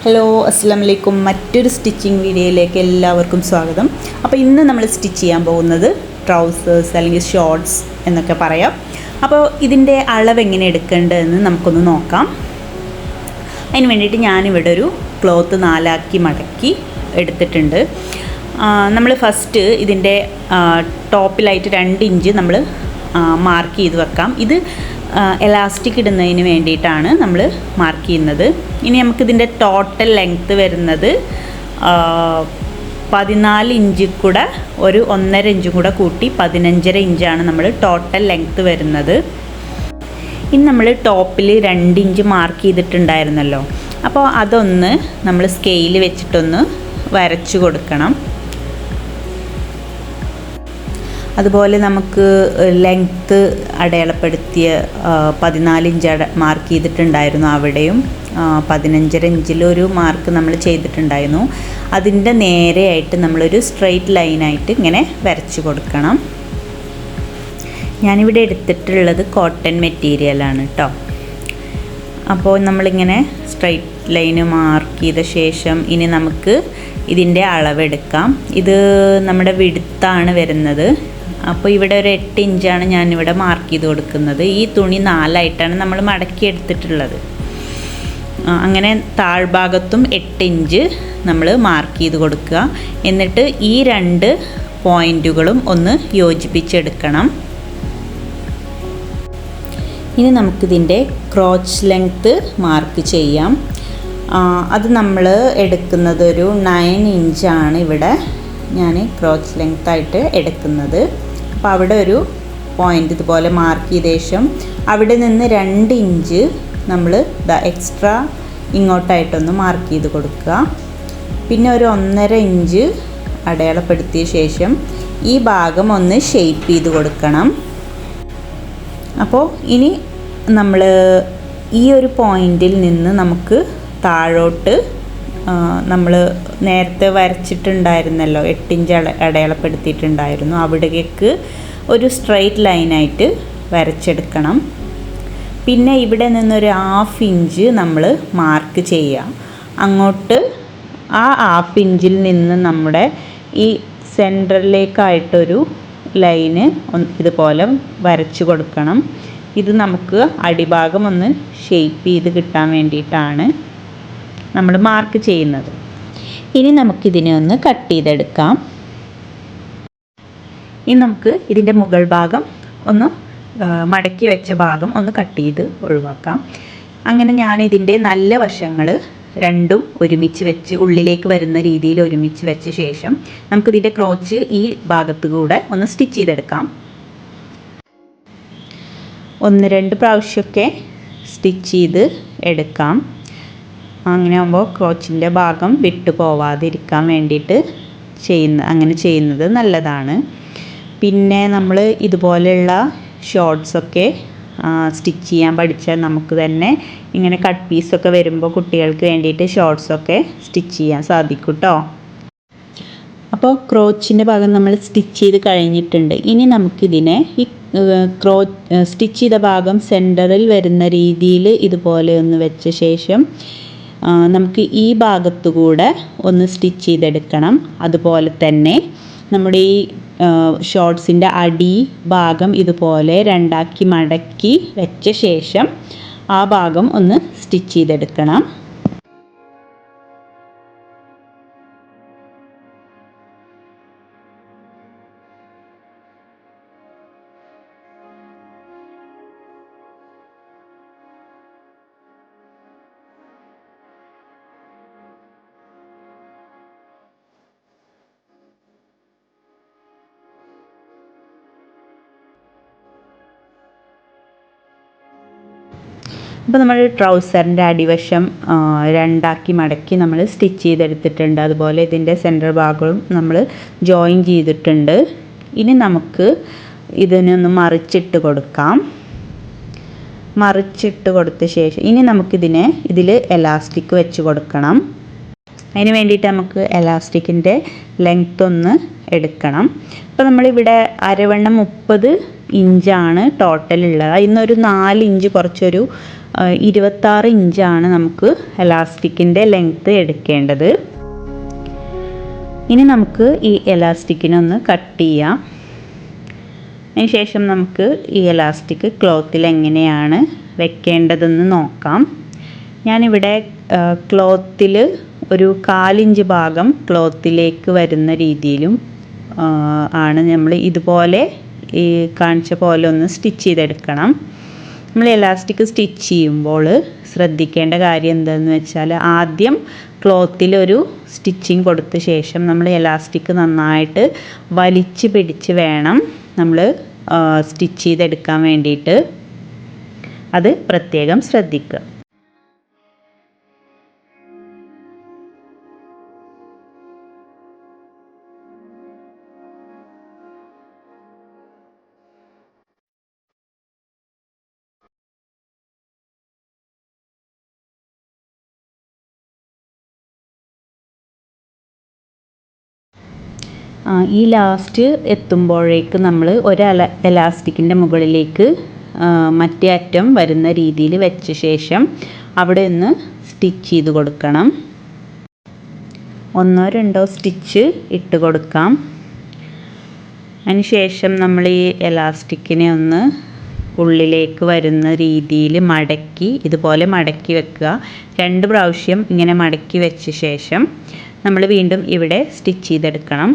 Hello അസ്സലാമു അലൈക്കും. മറ്റൊരു സ്റ്റിച്ചിങ് വീഡിയോയിലേക്ക് എല്ലാവർക്കും സ്വാഗതം. അപ്പോൾ ഇന്ന് നമ്മൾ സ്റ്റിച്ച് ചെയ്യാൻ പോകുന്നത് ട്രൗസേഴ്സ് അല്ലെങ്കിൽ ഷോർട്ട്സ് എന്നൊക്കെ പറയാം. അപ്പോൾ ഇതിൻ്റെ അളവ് എങ്ങനെ എടുക്കേണ്ടതെന്ന് നമുക്കൊന്ന് നോക്കാം. അതിന് വേണ്ടിയിട്ട് ഞാനിവിടെ ഒരു ക്ലോത്ത് 4 ആക്കി മടക്കി എടുത്തിട്ടുണ്ട്. നമ്മൾ ഫസ്റ്റ് ഇതിൻ്റെ ടോപ്പിലായിട്ട് 2 ഇഞ്ച് നമ്മൾ മാർക്ക് ചെയ്ത് വെക്കാം. ഇത് എലാസ്റ്റിക് ഇടുന്നതിന് വേണ്ടിയിട്ടാണ് നമ്മൾ മാർക്ക് ചെയ്യുന്നത്. ഇനി നമുക്കിതിൻ്റെ ടോട്ടൽ ലെങ്ത്ത് വരുന്നത് 14 ഇഞ്ച് കൂടെ ഒരു 1.5 ഇഞ്ചും കൂടെ കൂട്ടി 15.5 ഇഞ്ചാണ് നമ്മൾ ടോട്ടൽ ലെങ്ത്ത് വരുന്നത്. ഇനി നമ്മൾ ടോപ്പിൽ 2 ഇഞ്ച് മാർക്ക് ചെയ്തിട്ടുണ്ടായിരുന്നല്ലോ, അപ്പോൾ അതൊന്ന് നമ്മൾ സ്കെയിൽ വെച്ചിട്ടൊന്ന് വരച്ചു കൊടുക്കണം. അതുപോലെ നമുക്ക് ലെങ്ത്ത് അടയാളപ്പെടുത്തിയ 14 ഇഞ്ച് മാർക്ക് ചെയ്തിട്ടുണ്ടായിരുന്നു. അവിടെയും 15.5 ഇഞ്ചിലൊരു മാർക്ക് നമ്മൾ ചെയ്തിട്ടുണ്ടായിരുന്നു. അതിൻ്റെ നേരെയായിട്ട് നമ്മളൊരു സ്ട്രെയിറ്റ് ലൈനായിട്ട് ഇങ്ങനെ വരച്ച് കൊടുക്കണം. ഞാനിവിടെ എടുത്തിട്ടുള്ളത് കോട്ടൺ മെറ്റീരിയലാണ് കേട്ടോ. അപ്പോൾ നമ്മളിങ്ങനെ സ്ട്രെയിറ്റ് ലൈന് മാർക്ക് ചെയ്ത ശേഷം ഇനി നമുക്ക് ഇതിൻ്റെ അളവെടുക്കാം. ഇത് നമ്മുടെ വിഡ്ത്താണ് വരുന്നത്. അപ്പോൾ ഇവിടെ ഒരു 8 ഇഞ്ചാണ് ഞാനിവിടെ മാർക്ക് ചെയ്ത് കൊടുക്കുന്നത്. ഈ തുണി 4 ആയിട്ടാണ് നമ്മൾ മടക്കി എടുത്തിട്ടുള്ളത്. അങ്ങനെ താഴ്ഭാഗത്തും 8 ഇഞ്ച് നമ്മൾ മാർക്ക് ചെയ്ത് കൊടുക്കുക. എന്നിട്ട് ഈ 2 പോയിൻറ്റുകളും ഒന്ന് യോജിപ്പിച്ചെടുക്കണം. ഇനി നമുക്കിതിൻ്റെ ക്രോച്ച് ലെങ്ത്ത് മാർക്ക് ചെയ്യാം. അത് നമ്മൾ എടുക്കുന്നത് ഒരു 9 ഇഞ്ചാണ് ഇവിടെ ഞാൻ ക്രോച്ച് ലെങ്ത്തായിട്ട് എടുക്കുന്നത്. അപ്പോൾ അവിടെ ഒരു പോയിൻ്റ് ഇതുപോലെ മാർക്ക് ചെയ്ത ശേഷം അവിടെ നിന്ന് 2 ഇഞ്ച് നമ്മൾ എക്സ്ട്രാ ഇങ്ങോട്ടായിട്ടൊന്ന് മാർക്ക് ചെയ്ത് കൊടുക്കുക. പിന്നെ ഒരു 1.5 ഇഞ്ച് അടയാളപ്പെടുത്തിയ ശേഷം ഈ ഭാഗം ഒന്ന് ഷേപ്പ് ചെയ്ത് കൊടുക്കണം. അപ്പോൾ ഇനി നമ്മൾ ഈ ഒരു പോയിൻറ്റിൽ നിന്ന് നമുക്ക് താഴോട്ട് നമ്മൾ നേരത്തെ വരച്ചിട്ടുണ്ടായിരുന്നല്ലോ, 8 ഇഞ്ച് അടയാളപ്പെടുത്തിയിട്ടുണ്ടായിരുന്നു, അവിടേക്ക് ഒരു സ്ട്രെയിറ്റ് ലൈനായിട്ട് വരച്ചെടുക്കണം. പിന്നെ ഇവിടെ നിന്നൊരു 1/2 ഇഞ്ച് നമ്മൾ മാർക്ക് ചെയ്യാം. അങ്ങോട്ട് ആ 1/2 ഇഞ്ചിൽ നിന്ന് നമ്മുടെ ഈ സെൻറ്ററിലേക്കായിട്ടൊരു ലൈന് ഇതുപോലെ വരച്ച് കൊടുക്കണം. ഇത് നമുക്ക് അടിഭാഗം ഒന്ന് ഷേപ്പ് ചെയ്ത് കിട്ടാൻ വേണ്ടിയിട്ടാണ് നമ്മൾ മാർക്ക് ചെയ്യുന്നത്. ഇനി നമുക്കിതിനെ ഒന്ന് കട്ട് ചെയ്തെടുക്കാം. ഇനി നമുക്ക് ഇതിൻ്റെ മുകൾ ഭാഗം ഒന്ന് മടക്കി വെച്ച ഭാഗം ഒന്ന് കട്ട് ചെയ്ത് ഒഴിവാക്കാം. അങ്ങനെ ഞാനിതിൻ്റെ നല്ല വശങ്ങൾ രണ്ടും ഒരുമിച്ച് വെച്ച് ഉള്ളിലേക്ക് വരുന്ന രീതിയിൽ ഒരുമിച്ച് വെച്ച ശേഷം നമുക്കിതിൻ്റെ ക്രോച്ച് ഈ ഭാഗത്ത് കൂടെ ഒന്ന് സ്റ്റിച്ച് ചെയ്തെടുക്കാം. 1-2 പ്രാവശ്യമൊക്കെ സ്റ്റിച്ച് ചെയ്ത് എടുക്കാം. അങ്ങനെ ആകുമ്പോൾ ക്രോച്ചിൻ്റെ ഭാഗം വിട്ടു പോവാതിരിക്കാൻ വേണ്ടിയിട്ട് അങ്ങനെ ചെയ്യുന്നത് നല്ലതാണ്. പിന്നെ നമ്മൾ ഇതുപോലെയുള്ള ഷോർട്ട്സൊക്കെ സ്റ്റിച്ച് ചെയ്യാൻ പഠിച്ചാൽ നമുക്ക് തന്നെ ഇങ്ങനെ കട്ട് പീസൊക്കെ വരുമ്പോൾ കുട്ടികൾക്ക് വേണ്ടിയിട്ട് ഷോർട്ട്സൊക്കെ സ്റ്റിച്ച് ചെയ്യാൻ സാധിക്കും കേട്ടോ. അപ്പോൾ ക്രോച്ചിൻ്റെ ഭാഗം നമ്മൾ സ്റ്റിച്ച് ചെയ്ത് കഴിഞ്ഞിട്ടുണ്ട്. ഇനി നമുക്കിതിനെ ഈ സ്റ്റിച്ച് ചെയ്ത ഭാഗം സെൻറ്ററിൽ വരുന്ന രീതിയിൽ ഇതുപോലെ ഒന്ന് വെച്ച ശേഷം നമുക്ക് ഈ ഭാഗത്തു കൂടെ ഒന്ന് സ്റ്റിച്ച് ചെയ്തെടുക്കണം. അതുപോലെ തന്നെ നമ്മുടെ ഈ ഷോർട്ട്സിൻ്റെ അടി ഭാഗം ഇതുപോലെ 2 ആക്കി മടക്കി വെച്ച ശേഷം ആ ഭാഗം ഒന്ന് സ്റ്റിച്ച് ചെയ്തെടുക്കണം. അപ്പോൾ നമ്മൾ ട്രൗസറിൻ്റെ അടിവശം 2 ആക്കി മടക്കി നമ്മൾ സ്റ്റിച്ച് ചെയ്തെടുത്തിട്ടുണ്ട്. അതുപോലെ ഇതിൻ്റെ സെൻറ്റർ ഭാഗവും നമ്മൾ ജോയിൻ ചെയ്തിട്ടുണ്ട്. ഇനി നമുക്ക് ഇതിനൊന്ന് മറിച്ചിട്ട് കൊടുക്കാം. മറിച്ചിട്ട് കൊടുത്ത ശേഷം ഇനി ഇതിൽ എലാസ്റ്റിക് വെച്ച് കൊടുക്കണം. അതിന് വേണ്ടിയിട്ട് നമുക്ക് എലാസ്റ്റിക്കിൻ്റെ ലെങ്ത്ത് ഒന്ന് എടുക്കണം. അപ്പോൾ നമ്മളിവിടെ അരവണ്ണം 30 ഇഞ്ചാണ് ടോട്ടൽ ഉള്ളത്. ഇന്നൊരു 4 ഇഞ്ച് കുറച്ചൊരു 26 ഇഞ്ചാണ് നമുക്ക് എലാസ്റ്റിക്കിൻ്റെ ലെങ്ത്ത് എടുക്കേണ്ടത്. ഇനി നമുക്ക് ഈ എലാസ്റ്റിക്കിനൊന്ന് കട്ട് ചെയ്യാം. അതിന് ശേഷം നമുക്ക് ഈ എലാസ്റ്റിക് ക്ലോത്തിൽ എങ്ങനെയാണ് വെക്കേണ്ടതെന്ന് നോക്കാം. ഞാനിവിടെ ക്ലോത്തിൽ ഒരു 1/4 ഇഞ്ച് ഭാഗം ക്ലോത്തിലേക്ക് വരുന്ന രീതിയിലും ആണ് നമ്മൾ ഇതുപോലെ ഈ കാണിച്ച പോലെ ഒന്ന് സ്റ്റിച്ച് ചെയ്തെടുക്കണം. നമ്മൾ എലാസ്റ്റിക് സ്റ്റിച്ച് ചെയ്യുമ്പോൾ ശ്രദ്ധിക്കേണ്ട കാര്യം എന്താണെന്ന് വെച്ചാൽ ആദ്യം ക്ലോത്തിലൊരു സ്റ്റിച്ചിങ് കൊടുത്ത ശേഷം നമ്മൾ എലാസ്റ്റിക് നന്നായിട്ട് വലിച്ച് പിടിച്ച് വേണം നമ്മൾ സ്റ്റിച്ച് ചെയ്തെടുക്കാൻ വേണ്ടിയിട്ട്. അത് പ്രത്യേകം ശ്രദ്ധിക്കുക. ഈ ലാസ്റ്റ് എത്തുമ്പോഴേക്ക് നമ്മൾ എലാസ്റ്റിക്കിൻ്റെ മുകളിലേക്ക് മറ്റേ അറ്റം വരുന്ന രീതിയിൽ വെച്ച ശേഷം അവിടെ ഒന്ന് സ്റ്റിച്ച് ചെയ്ത് കൊടുക്കണം. 1-2 സ്റ്റിച്ച് ഇട്ട് കൊടുക്കാം. അതിന് ശേഷം നമ്മൾ ഈ എലാസ്റ്റിക്കിനെ ഒന്ന് ഉള്ളിലേക്ക് വരുന്ന രീതിയിൽ മടക്കി ഇതുപോലെ മടക്കി വെക്കുക. 2 പ്രാവശ്യം ഇങ്ങനെ മടക്കി വെച്ച ശേഷം നമ്മൾ വീണ്ടും ഇവിടെ സ്റ്റിച്ച് ചെയ്തെടുക്കണം.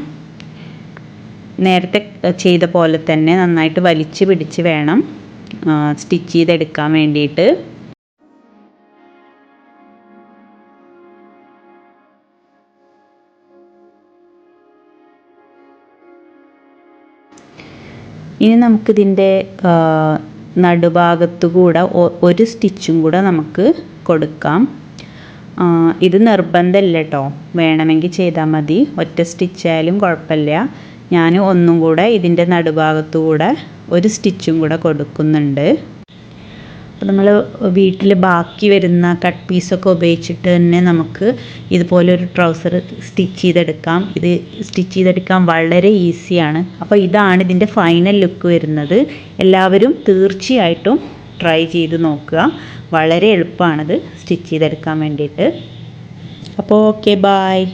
നേരത്തെ ചെയ്ത പോലെ തന്നെ നന്നായിട്ട് വലിച്ച് പിടിച്ച് വേണം സ്റ്റിച്ച് ചെയ്തെടുക്കാൻ വേണ്ടിയിട്ട്. ഇനി നമുക്കിതിൻ്റെ നടുഭാഗത്തു കൂടെ ഒരു സ്റ്റിച്ചും കൂടെ നമുക്ക് കൊടുക്കാം. ഇത് നിർബന്ധമില്ല കേട്ടോ, വേണമെങ്കിൽ ചെയ്താൽ മതി. ഒറ്റ സ്റ്റിച്ചായാലും കുഴപ്പമില്ല. ഞാൻ ഒന്നും കൂടെ ഇതിൻ്റെ നടുഭാഗത്തു കൂടെ ഒരു സ്റ്റിച്ചും കൂടെ കൊടുക്കുന്നുണ്ട്. അപ്പോൾ നമ്മൾ വീട്ടിൽ ബാക്കി വരുന്ന കട്ട് പീസൊക്കെ ഉപയോഗിച്ചിട്ട് തന്നെ നമുക്ക് ഇതുപോലൊരു ട്രൗസർ സ്റ്റിച്ച് ചെയ്തെടുക്കാം. ഇത് സ്റ്റിച്ച് ചെയ്തെടുക്കാൻ വളരെ ഈസിയാണ്. അപ്പോൾ ഇതാണ് ഇതിൻ്റെ ഫൈനൽ ലുക്ക് വരുന്നത്. എല്ലാവരും തീർച്ചയായിട്ടും ട്രൈ ചെയ്ത് നോക്കുക. വളരെ എളുപ്പമാണിത് സ്റ്റിച്ച് ചെയ്തെടുക്കാൻ വേണ്ടിയിട്ട്. അപ്പോൾ ഓക്കെ, ബായ്.